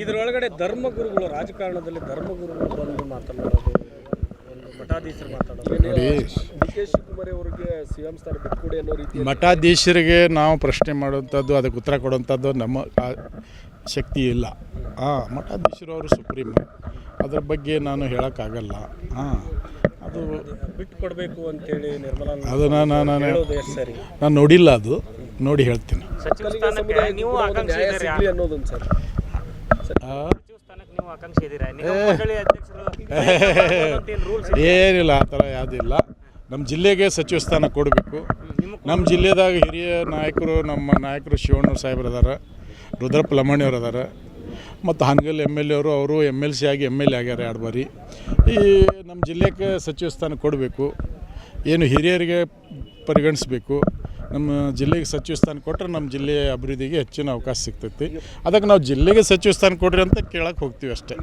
ಇದರೊಳಗಡೆ ಧರ್ಮಗುರುಗಳು ರಾಜಕಾರಣದಲ್ಲಿ ಧರ್ಮಗುರುಗಳು ಬಂದು ಮಾತನಾಡೋದು, ಒಂದು ಮಠಾಧೀಶರು ಮಾತಾಡೋದು, ನೋಡಿ ಡಿ.ಕೆ. ಶಿವಕುಮಾರ್ ಅವರಿಗೆ ಸಿಎಂ ಸ್ಥಾನ ಬಿಟ್ಕೊಡಿ ಅನ್ನೋ ರೀತಿ ಮಠಾಧೀಶರಿಗೆ ನಾವು ಪ್ರಶ್ನೆ ಮಾಡುವಂಥದ್ದು, ಅದಕ್ಕೆ ಉತ್ತರ ಕೊಡುವಂಥದ್ದು ನಮ್ಮ ಶಕ್ತಿ ಇಲ್ಲ. ಮಠಾಧೀಶರು ಅವರು ಸುಪ್ರೀಂ, ಅದ್ರ ಬಗ್ಗೆ ನಾನು ಹೇಳೋಕ್ಕಾಗಲ್ಲ. ಅದು ಬಿಟ್ಟು ಕೊಡಬೇಕು ಅಂತೇಳಿ ನಿರ್ಮಲಾ ಅದು ನಾನು ಹೇಳೋದು ಎಷ್ಟು ಸರಿ? ನಾನು ನೋಡಿಲ್ಲ, ಅದು ನೋಡಿ ಹೇಳ್ತೀನಿ. ನೀವು ಆಕಾಂಕ್ಷಿ ಅನ್ನೋದೊಂದು ಸರ್ ಏನಿಲ್ಲ, ಆ ಥರ ಯಾವುದಿಲ್ಲ. ನಮ್ಮ ಜಿಲ್ಲೆಗೆ ಸಚಿವ ಸ್ಥಾನ ಕೊಡಬೇಕು. ನಮ್ಮ ಜಿಲ್ಲೆದಾಗ ಹಿರಿಯ ನಾಯಕರು, ನಮ್ಮ ನಾಯಕರು ಶಿವಣ್ಣವ್ರು ಸಾಹೇಬ್ರು ಅದಾರ, ರುದ್ರಪ್ಪ ಲಮಾಣಿಯವ್ರು ಅದಾರ, ಮತ್ತು ಹಾನಗಲ್ MLA ಅವರು MLC ಆಗಿ MLA ಆಗ್ಯಾರ 2 ಬಾರಿ. ಈ ನಮ್ಮ ಜಿಲ್ಲೆಗೆ ಸಚಿವ ಸ್ಥಾನ ಕೊಡಬೇಕು. ಏನು ಹಿರಿಯರಿಗೆ ಪರಿಗಣಿಸಬೇಕು. ನಮ್ಮ ಜಿಲ್ಲೆಗೆ ಸಚಿವ ಸ್ಥಾನ ಕೊಟ್ಟರೆ ನಮ್ಮ ಜಿಲ್ಲೆಯ ಅಭಿವೃದ್ಧಿಗೆ ಹೆಚ್ಚಿನ ಅವಕಾಶ ಸಿಗ್ತೈತಿ. ಅದಕ್ಕೆ ನಾವು ಜಿಲ್ಲೆಗೆ ಸಚಿವ ಸ್ಥಾನ ಕೊಡ್ರಿ ಅಂತ ಕೇಳಕ್ಕೆ ಹೋಗ್ತೀವಿ ಅಷ್ಟೇ.